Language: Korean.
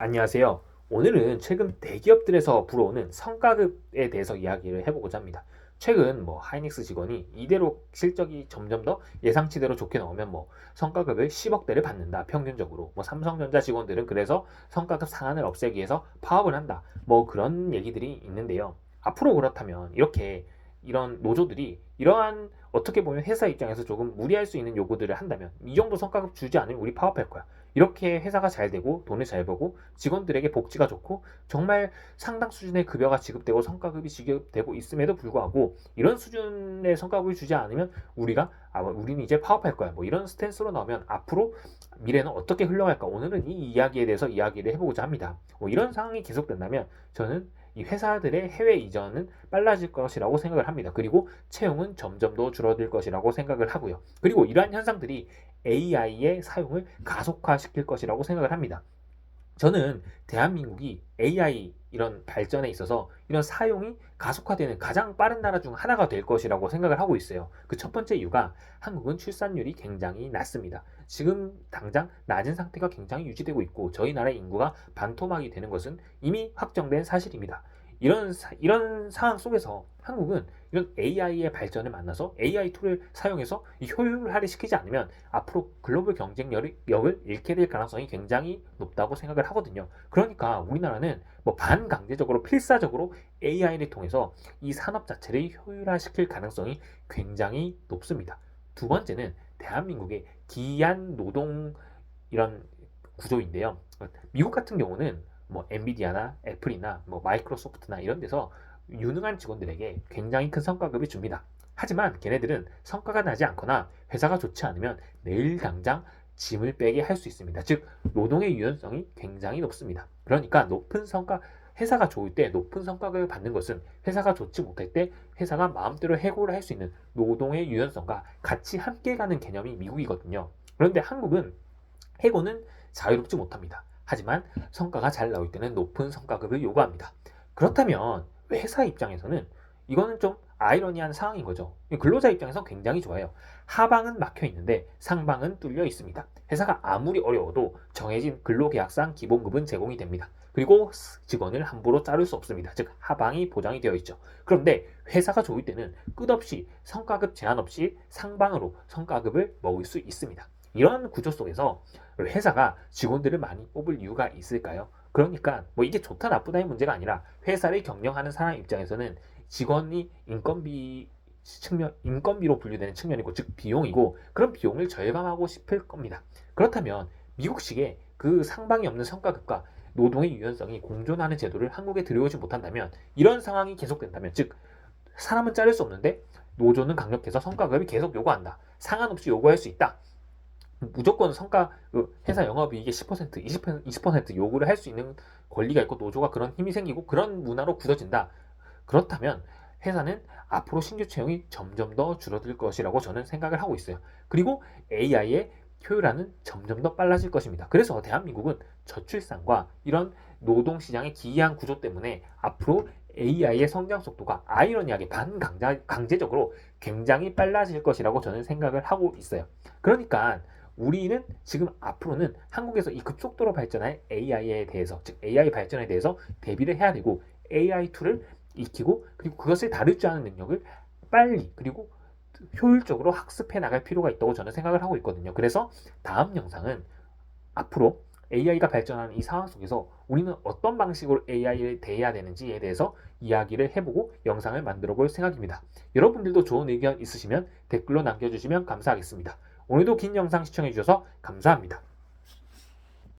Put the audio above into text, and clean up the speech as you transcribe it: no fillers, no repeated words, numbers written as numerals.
안녕하세요. 오늘은 최근 대기업들에서 불어오는 성과급에 대해서 이야기를 해보고자 합니다. 최근 하이닉스 직원이 이대로 실적이 점점 더 예상치대로 좋게 나오면 성과급을 10억대를 받는다. 평균적으로 삼성전자 직원들은 그래서 성과급 상한을 없애기 위해서 파업을 한다. 그런 얘기들이 있는데요. 앞으로 그렇다면 이런 노조들이 이러한 어떻게 보면 회사 입장에서 조금 무리할 수 있는 요구들을 한다면 이 정도 성과급 주지 않으면 우리 파업할 거야. 이렇게 회사가 잘 되고 돈을 잘 벌고 직원들에게 복지가 좋고 정말 상당 수준의 급여가 지급되고 성과급이 지급되고 있음에도 불구하고 이런 수준의 성과급을 주지 않으면 우리는 이제 파업할 거야. 이런 스탠스로 나오면 앞으로 미래는 어떻게 흘러갈까? 오늘은 이 이야기에 대해서 이야기를 해보고자 합니다. 이런 상황이 계속된다면 저는 이 회사들의 해외 이전은 빨라질 것이라고 생각을 합니다. 그리고 채용은 점점 더 줄어들 것이라고 생각을 하고요. 그리고 이러한 현상들이 AI의 사용을 가속화시킬 것이라고 생각을 합니다. 저는 대한민국이 AI 이런 발전에 있어서 이런 사용이 가속화되는 가장 빠른 나라 중 하나가 될 것이라고 생각을 하고 있어요. 그 첫 번째 이유가 한국은 출산율이 굉장히 낮습니다. 지금 당장 낮은 상태가 굉장히 유지되고 있고 저희 나라의 인구가 반토막이 되는 것은 이미 확정된 사실입니다. 이런 상황 속에서 한국은 이런 AI의 발전을 만나서 AI 툴을 사용해서 효율화를 시키지 않으면 앞으로 글로벌 경쟁력을 잃게 될 가능성이 굉장히 높다고 생각을 하거든요. 그러니까 우리나라는 반강제적으로 필사적으로 AI를 통해서 이 산업 자체를 효율화시킬 가능성이 굉장히 높습니다. 두 번째는 대한민국의 기이한 노동 이런 구조인데요. 미국 같은 경우는 엔비디아나 애플이나 마이크로소프트나 이런 데서 유능한 직원들에게 굉장히 큰 성과급을 줍니다. 하지만 걔네들은 성과가 나지 않거나 회사가 좋지 않으면 내일 당장 짐을 빼게 할 수 있습니다. 즉 노동의 유연성이 굉장히 높습니다. 그러니까 회사가 좋을 때 높은 성과급을 받는 것은 회사가 좋지 못할 때 회사가 마음대로 해고를 할 수 있는 노동의 유연성과 같이 함께 가는 개념이 미국이거든요. 그런데 한국은 해고는 자유롭지 못합니다. 하지만 성과가 잘 나올 때는 높은 성과급을 요구합니다. 그렇다면 회사 입장에서는 이거는 좀 아이러니한 상황인 거죠. 근로자 입장에서 굉장히 좋아요. 하방은 막혀 있는데 상방은 뚫려 있습니다. 회사가 아무리 어려워도 정해진 근로계약상 기본급은 제공이 됩니다. 그리고 직원을 함부로 자를 수 없습니다. 즉 하방이 보장이 되어 있죠. 그런데 회사가 좋을 때는 끝없이 성과급 제한 없이 상방으로 성과급을 먹을 수 있습니다. 이런 구조 속에서 회사가 직원들을 많이 뽑을 이유가 있을까요? 그러니까 이게 좋다 나쁘다의 문제가 아니라 회사를 경영하는 사람 입장에서는 직원이 인건비로 분류되는 측면이고 즉 비용이고 그런 비용을 절감하고 싶을 겁니다. 그렇다면 미국식의 그 상방이 없는 성과급과 노동의 유연성이 공존하는 제도를 한국에 들여오지 못한다면 이런 상황이 계속된다면 즉 사람은 자를 수 없는데 노조는 강력해서 성과급이 계속 요구한다. 상한 없이 요구할 수 있다. 무조건 회사 영업이익의 10%, 20% 요구를 할 수 있는 권리가 있고 노조가 그런 힘이 생기고 그런 문화로 굳어진다. 그렇다면 회사는 앞으로 신규 채용이 점점 더 줄어들 것이라고 저는 생각을 하고 있어요. 그리고 AI의 효율화는 점점 더 빨라질 것입니다. 그래서 대한민국은 저출산과 이런 노동시장의 기이한 구조 때문에 앞으로 AI의 성장 속도가 아이러니하게 반강제적으로 굉장히 빨라질 것이라고 저는 생각을 하고 있어요. 그러니까 우리는 지금 앞으로는 한국에서 이 급속도로 발전할 AI에 대해서 즉 AI 발전에 대해서 대비를 해야 되고 AI 툴을 익히고 그리고 그것을 다룰 줄 아는 능력을 빨리 그리고 효율적으로 학습해 나갈 필요가 있다고 저는 생각을 하고 있거든요. 그래서 다음 영상은 앞으로 AI가 발전하는 이 상황 속에서 우리는 어떤 방식으로 AI를 대해야 되는지에 대해서 이야기를 해보고 영상을 만들어 볼 생각입니다. 여러분들도 좋은 의견 있으시면 댓글로 남겨주시면 감사하겠습니다. 오늘도 긴 영상 시청해주셔서 감사합니다.